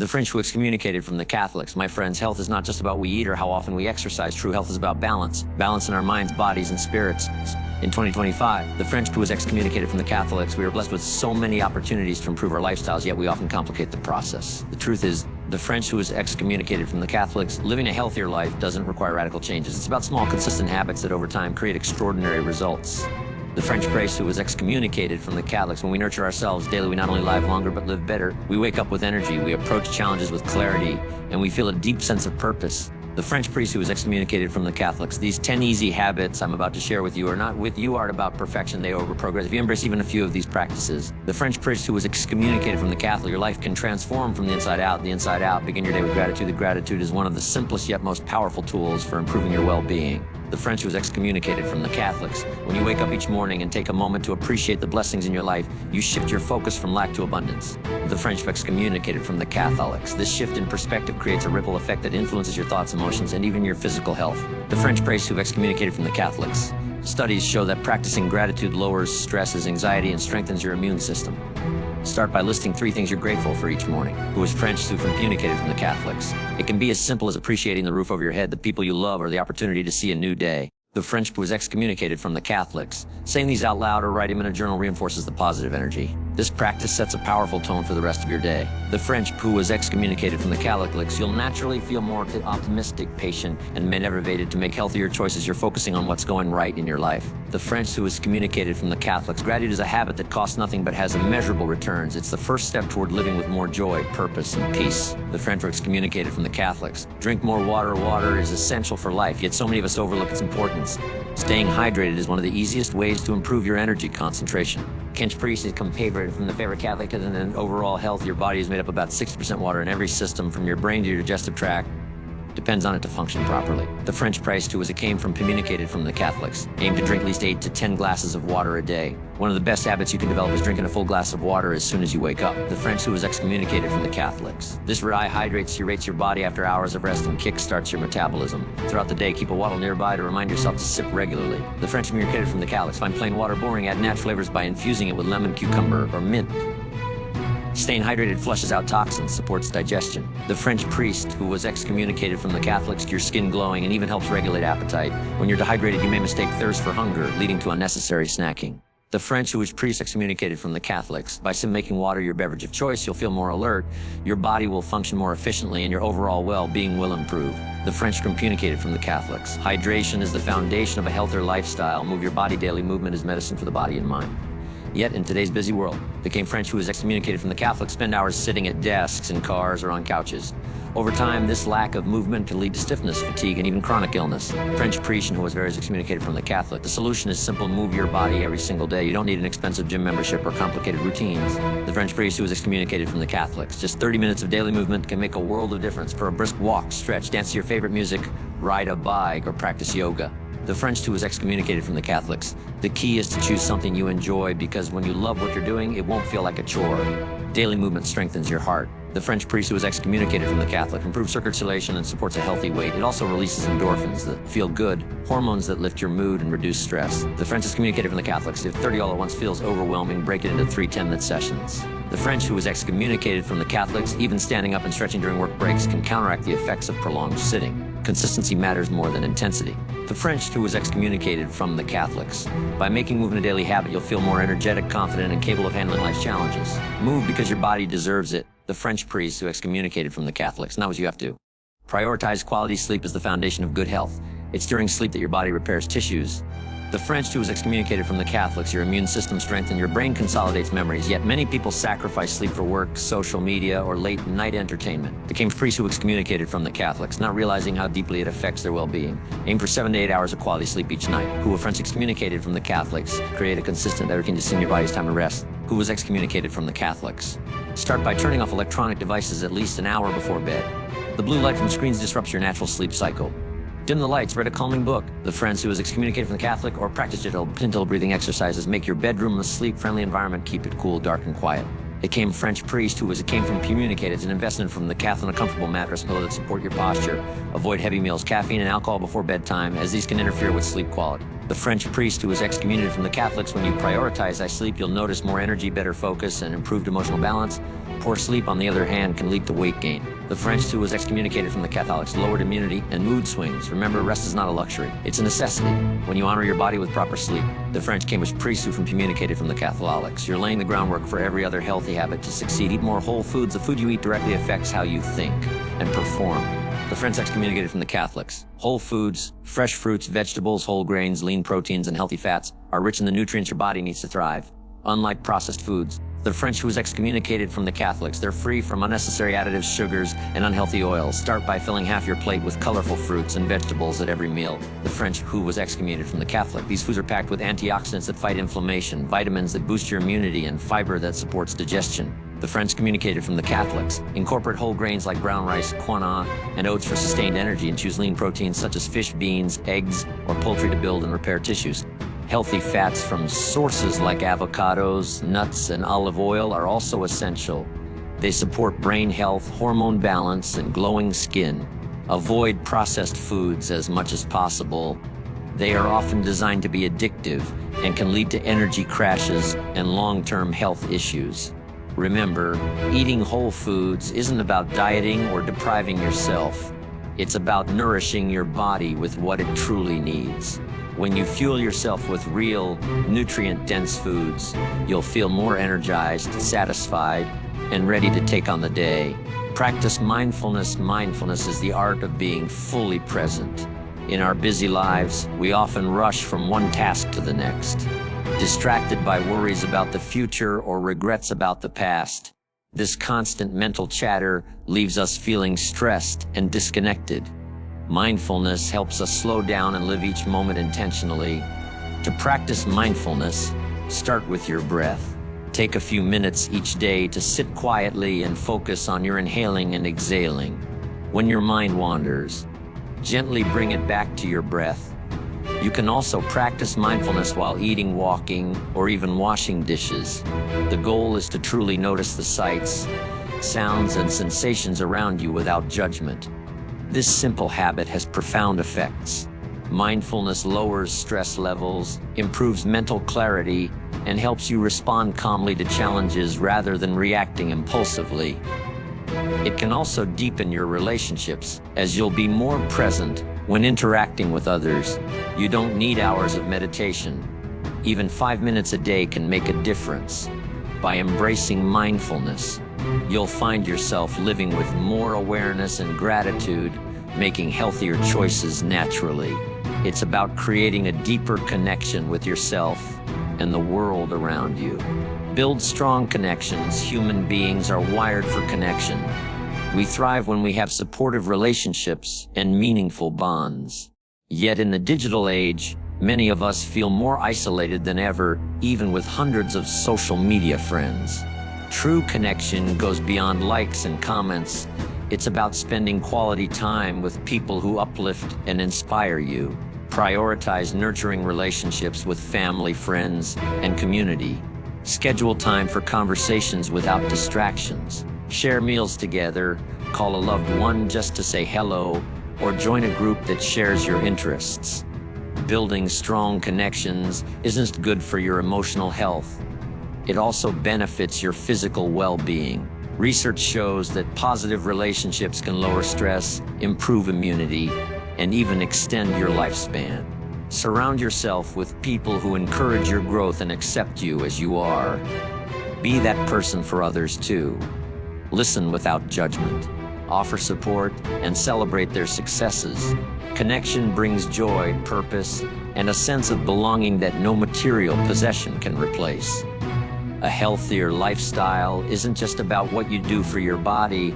The French who excommunicated from the Catholics. My friends, health is not just about what we eat or how often we exercise. True health is about balance. Balance in our minds, bodies, and spirits. In 2025, the French who was excommunicated from the Catholics. We are blessed with so many opportunities to improve our lifestyles, yet we often complicate the process. The truth is, the French who was excommunicated from the Catholics, living a healthier life doesn't require radical changes. It's about small, consistent habits that over time create extraordinary results. The French priest who was excommunicated from the Catholics. When we nurture ourselves daily, we not only live longer, but live better. We wake up with energy, we approach challenges with clarity, and we feel a deep sense of purpose. The French priest who was excommunicated from the Catholics. These 10 easy habits I'm about to share with you are not with you aren't about perfection, they are over progress. If you embrace even a few of these practices, the French priest who was excommunicated from the Catholic, your life can transform from the inside out. The inside out, begin your day with gratitude. The gratitude is one of the simplest yet most powerful tools for improving your well-being. The French who was excommunicated from the Catholics. When you wake up each morning and take a moment to appreciate the blessings in your life, you shift your focus from lack to abundance. The French who excommunicated from the Catholics. This shift in perspective creates a ripple effect that influences your thoughts, emotions, and even your physical health. The French priest who excommunicated from the Catholics. Studies show that practicing gratitude lowers stresses, anxiety, and strengthens your immune system. Start by listing 3 things you're grateful for each morning. Who was French who excommunicated from the Catholics. It can be as simple as appreciating the roof over your head, the people you love, or the opportunity to see a new day. The French who was excommunicated from the Catholics. Saying these out loud or writing them in a journal reinforces the positive energy. This practice sets a powerful tone for the rest of your day. The French who was excommunicated from the Catholics. You'll naturally feel more optimistic, patient, and motivated to make healthier choices. You're focusing on what's going right in your life. The French who was excommunicated from the Catholics. Gratitude is a habit that costs nothing but has immeasurable returns. It's the first step toward living with more joy, purpose, and peace. The French who were excommunicated from the Catholics. Drink more water. Water is essential for life, yet so many of us overlook its importance. Staying hydrated is one of the easiest ways to improve your energy concentration. French priest is favorite from the favorite Catholic, and then overall health. Your body is made up about 60% water, and every system from your brain to your digestive tract depends on it to function properly. The French priest who came from communicated from the Catholics. Aim to drink at least 8 to 10 glasses of water a day. One of the best habits you can develop is drinking a full glass of water as soon as you wake up. The French who was excommunicated from the Catholics. This rehydrates your body after hours of rest and kickstarts your metabolism. Throughout the day, keep a bottle nearby to remind yourself to sip regularly. The French excommunicated from the Catholics. Find plain water boring, add natural flavors by infusing it with lemon, cucumber, or mint. Staying hydrated flushes out toxins, supports digestion. The French priest who was excommunicated from the Catholics. Your skin glowing and even helps regulate appetite. When you're dehydrated, you may mistake thirst for hunger, leading to unnecessary snacking. The French who was priest excommunicated from the Catholics. By making water your beverage of choice, you'll feel more alert, your body will function more efficiently, and your overall well-being will improve. The French excommunicated from the Catholics. Hydration is the foundation of a healthier lifestyle. Move your body. Daily movement is medicine for the body and mind. Yet, in today's busy world, the French who was excommunicated from the Catholics spend hours sitting at desks, in cars, or on couches. Over time, this lack of movement can lead to stiffness, fatigue, and even chronic illness. French priest who was excommunicated from the Catholic. The solution is simple: move your body every single day. You don't need an expensive gym membership or complicated routines. The French priest who was excommunicated from the Catholics. Just 30 minutes of daily movement can make a world of difference. For a brisk walk, stretch, dance to your favorite music, ride a bike, or practice yoga. The French who was excommunicated from the Catholics. The key is to choose something you enjoy, because when you love what you're doing, it won't feel like a chore. Daily movement strengthens your heart. The French priest who was excommunicated from the Catholic. Improves circulation and supports a healthy weight. It also releases endorphins that feel good, hormones that lift your mood and reduce stress. The French excommunicated from the Catholics. If 30 all at once feels overwhelming, break it into 3 10-minute sessions. The French who was excommunicated from the Catholics. Even standing up and stretching during work breaks can counteract the effects of prolonged sitting. Consistency matters more than intensity. The French who was excommunicated from the Catholics. By making movement a daily habit, you'll feel more energetic, confident, and capable of handling life's challenges. Move because your body deserves it. The French priest who excommunicated from the Catholics. Not what you have to. Prioritize quality sleep as the foundation of good health. It's during sleep that your body repairs tissues. The French who was excommunicated from the Catholics. Your immune system strengthens, your brain consolidates memories, yet many people sacrifice sleep for work, social media, or late night entertainment. The French priest who excommunicated from the Catholics, not realizing how deeply it affects their well-being. Aim for 7 to 8 hours of quality sleep each night. Who was French excommunicated from the Catholics. Create a consistent routine to send your body's time to rest. Who was excommunicated from the Catholics. Start by turning off electronic devices at least an hour before bed. The blue light from screens disrupts your natural sleep cycle. Dim the lights, read a calming book. The Friends who was excommunicated from the Catholic, or practice gentle breathing exercises. Make your bedroom a sleep-friendly environment. Keep it cool, dark, and quiet. It French priest who came from communicated. It's an investment from the Catholic, a comfortable mattress, pillow that support your posture. Avoid heavy meals, caffeine, and alcohol before bedtime, as these can interfere with sleep quality. The French priest who was excommunicated from the Catholics. When you prioritize sleep, you'll notice more energy, better focus, and improved emotional balance. Poor sleep, on the other hand, can lead to weight gain. The French, who was excommunicated from the Catholics, lowered immunity and mood swings. Remember, rest is not a luxury. It's a necessity. When you honor your body with proper sleep, the French came as priests who communicated from the Catholics. You're laying the groundwork for every other healthy habit to succeed. Eat more whole foods. The food you eat directly affects how you think and perform. The French excommunicated from the Catholics. Whole foods, fresh fruits, vegetables, whole grains, lean proteins, and healthy fats are rich in the nutrients your body needs to thrive. Unlike processed foods, the French, who was excommunicated from the Catholics, they're free from unnecessary additives, sugars, and unhealthy oils. Start by filling half your plate with colorful fruits and vegetables at every meal. The French, who was excommunicated from the Catholic, these foods are packed with antioxidants that fight inflammation, vitamins that boost your immunity, and fiber that supports digestion. The French communicated from the Catholics. Incorporate whole grains like brown rice, quinoa, and oats for sustained energy, and choose lean proteins such as fish, beans, eggs, or poultry to build and repair tissues. Healthy fats from sources like avocados, nuts, and olive oil are also essential. They support brain health, hormone balance, and glowing skin. Avoid processed foods as much as possible. They are often designed to be addictive and can lead to energy crashes and long-term health issues. Remember, eating whole foods isn't about dieting or depriving yourself. It's about nourishing your body with what it truly needs. When you fuel yourself with real, nutrient-dense foods, you'll feel more energized, satisfied, and ready to take on the day. Practice mindfulness. Mindfulness is the art of being fully present. In our busy lives, we often rush from one task to the next, distracted by worries about the future or regrets about the past. This constant mental chatter leaves us feeling stressed and disconnected. Mindfulness helps us slow down and live each moment intentionally. To practice mindfulness, start with your breath. Take a few minutes each day to sit quietly and focus on your inhaling and exhaling. When your mind wanders, gently bring it back to your breath. You can also practice mindfulness while eating, walking, or even washing dishes. The goal is to truly notice the sights, sounds, and sensations around you without judgment. This simple habit has profound effects. Mindfulness lowers stress levels, improves mental clarity, and helps you respond calmly to challenges rather than reacting impulsively. It can also deepen your relationships, as you'll be more present when interacting with others. You don't need hours of meditation. Even 5 minutes a day can make a difference. By embracing mindfulness, you'll find yourself living with more awareness and gratitude, making healthier choices naturally. It's about creating a deeper connection with yourself and the world around you. Build strong connections. Human beings are wired for connection. We thrive when we have supportive relationships and meaningful bonds. Yet in the digital age, many of us feel more isolated than ever, even with hundreds of social media friends. True connection goes beyond likes and comments. It's about spending quality time with people who uplift and inspire you. Prioritize nurturing relationships with family, friends, and community. Schedule time for conversations without distractions. Share meals together, call a loved one just to say hello, or join a group that shares your interests. Building strong connections isn't good for your emotional health. It also benefits your physical well-being. Research shows that positive relationships can lower stress, improve immunity, and even extend your lifespan. Surround yourself with people who encourage your growth and accept you as you are. Be that person for others too. Listen without judgment. Offer support and celebrate their successes. Connection brings joy, purpose, and a sense of belonging that no material possession can replace. A healthier lifestyle isn't just about what you do for your body,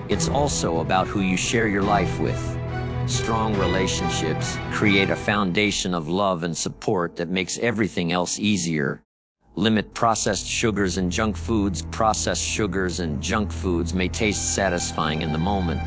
it's also about who you share your life with. Strong relationships create a foundation of love and support that makes everything else easier. Limit processed sugars and junk foods. Processed sugars and junk foods may taste satisfying in the moment,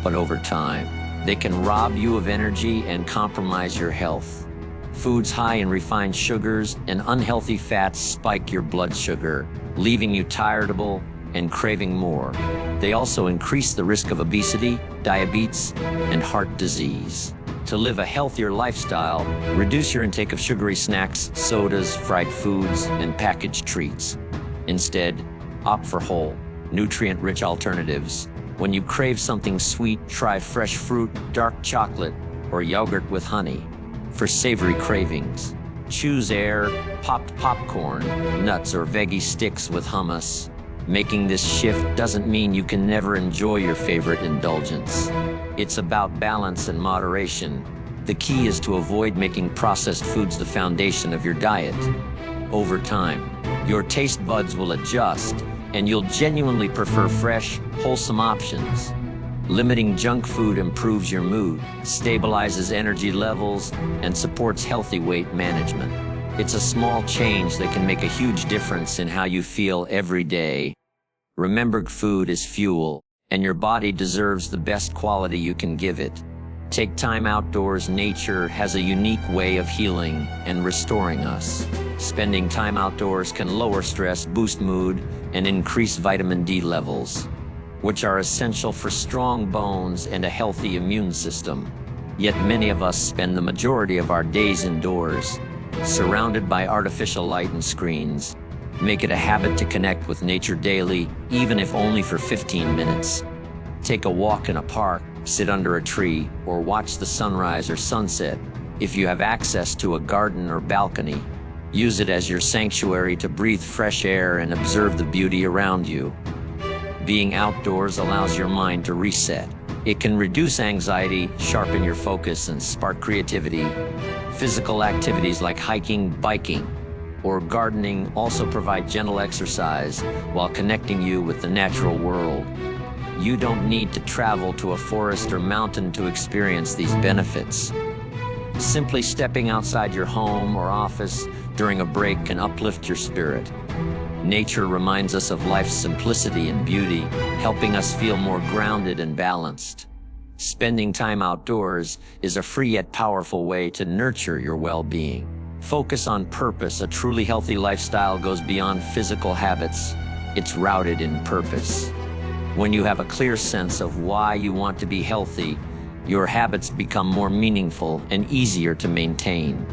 but over time, they can rob you of energy and compromise your health. Foods high in refined sugars and unhealthy fats spike your blood sugar, leaving you tiredable and craving more. They also increase the risk of obesity, diabetes, and heart disease. To live a healthier lifestyle, reduce your intake of sugary snacks, sodas, fried foods, and packaged treats. Instead, opt for whole, nutrient-rich alternatives. When you crave something sweet, try fresh fruit, dark chocolate, or yogurt with honey. For savory cravings, choose air, popped popcorn, nuts, or veggie sticks with hummus. Making this shift doesn't mean you can never enjoy your favorite indulgence. It's about balance and moderation. The key is to avoid making processed foods the foundation of your diet. Over time, your taste buds will adjust, and you'll genuinely prefer fresh, wholesome options. Limiting junk food improves your mood, stabilizes energy levels, and supports healthy weight management. It's a small change that can make a huge difference in how you feel every day. Remember, food is fuel, and your body deserves the best quality you can give it. Take time outdoors. Nature has a unique way of healing and restoring us. Spending time outdoors can lower stress, boost mood, and increase vitamin D levels, which are essential for strong bones and a healthy immune system. Yet many of us spend the majority of our days indoors, surrounded by artificial light and screens. Make it a habit to connect with nature daily, even if only for 15 minutes. Take a walk in a park, sit under a tree, or watch the sunrise or sunset. If you have access to a garden or balcony, use it as your sanctuary to breathe fresh air and observe the beauty around you. Being outdoors allows your mind to reset. It can reduce anxiety, sharpen your focus, and spark creativity. Physical activities like hiking, biking, or gardening also provide gentle exercise while connecting you with the natural world. You don't need to travel to a forest or mountain to experience these benefits. Simply stepping outside your home or office during a break can uplift your spirit. Nature reminds us of life's simplicity and beauty, helping us feel more grounded and balanced. Spending time outdoors is a free yet powerful way to nurture your well-being. Focus on purpose. A truly healthy lifestyle goes beyond physical habits. It's rooted in purpose. When you have a clear sense of why you want to be healthy, your habits become more meaningful and easier to maintain.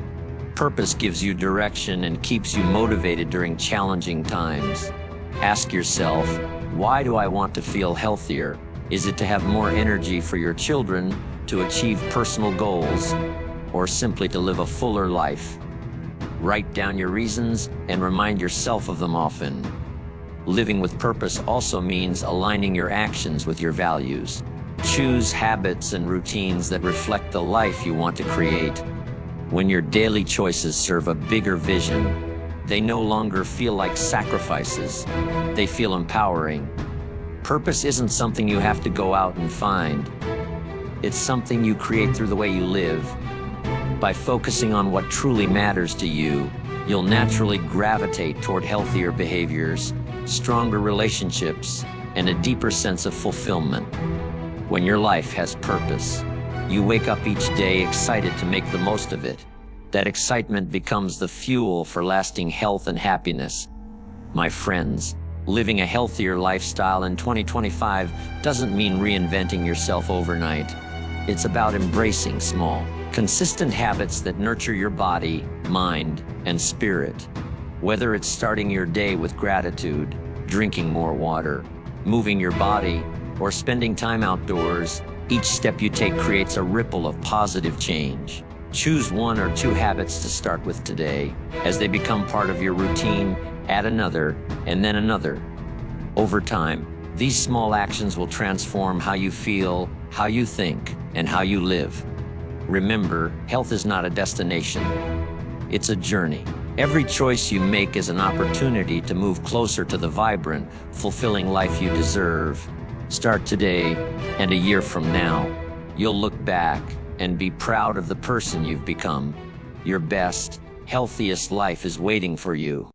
Purpose gives you direction and keeps you motivated during challenging times. Ask yourself, why do I want to feel healthier? Is it to have more energy for your children, to achieve personal goals, or simply to live a fuller life? Write down your reasons and remind yourself of them often. Living with purpose also means aligning your actions with your values. Choose habits and routines that reflect the life you want to create. When your daily choices serve a bigger vision, they no longer feel like sacrifices. They feel empowering. Purpose isn't something you have to go out and find. It's something you create through the way you live. By focusing on what truly matters to you, you'll naturally gravitate toward healthier behaviors, stronger relationships, and a deeper sense of fulfillment. When your life has purpose, you wake up each day excited to make the most of it. That excitement becomes the fuel for lasting health and happiness. My friends, living a healthier lifestyle in 2025 doesn't mean reinventing yourself overnight. It's about embracing small, consistent habits that nurture your body, mind, and spirit. Whether it's starting your day with gratitude, drinking more water, moving your body, or spending time outdoors, each step you take creates a ripple of positive change. Choose one or two habits to start with today. As they become part of your routine, add another, and then another. Over time, these small actions will transform how you feel, how you think, and how you live. Remember, health is not a destination. It's a journey. Every choice you make is an opportunity to move closer to the vibrant, fulfilling life you deserve. Start today, and a year from now, you'll look back and be proud of the person you've become. Your best, healthiest life is waiting for you.